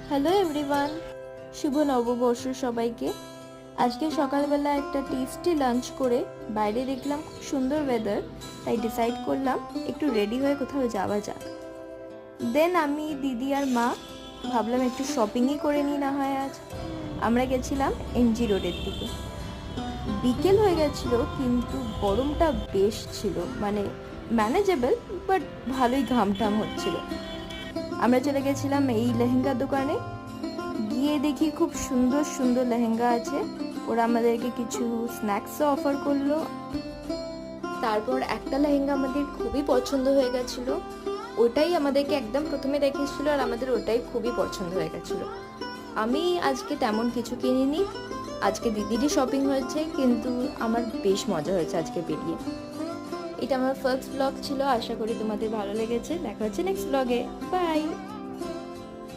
Hello everyone, শুভ নববর্ষ সবাইকে। আজকে সকালবেলা একটা টেস্টি লাঞ্চ করে বাইরে দেখলাম খুব সুন্দর ওয়েদার, তাই ডিসাইড করলাম একটু রেডি হয়ে কোথাও যাওয়া যাক। দেন আমি, দিদি আর মা ভাবলাম একটু শপিংই করে নিই না হয় আজ। আমরা গেছিলাম এমজি রোডের দিকে। বিকেল হয়ে গেছিল কিন্তু গরমটা বেশ ছিল, মানে ম্যানেজেবল, বাট ভালোই ঘাম টাম হচ্ছিল। আমরা চলে গেছিলাম এই লেহেঙ্গার দোকানে। গিয়ে দেখি খুব সুন্দর সুন্দর লেহেঙ্গা আছে। ওরা আমাদেরকে কিছু স্ন্যাক্সও অফার করলো। তারপর একটা লেহেঙ্গা আমাদের খুবই পছন্দ হয়ে গেছিলো, ওটাই আমাদেরকে একদম প্রথমে দেখিয়েছিল আর আমাদের ওটাই খুবই পছন্দ হয়ে গেছিলো। আমি আজকে তেমন কিছু কিনিনি, আজকে দিদিরই শপিং হয়েছে, কিন্তু আমার বেশ মজা হয়েছে আজকে বেরিয়ে। এটা আমার ফার্স্ট ব্লগ ছিল, আশা করি তোমাদের ভালো লেগেছে। দেখা হচ্ছে নেক্সট ব্লগে, বাই।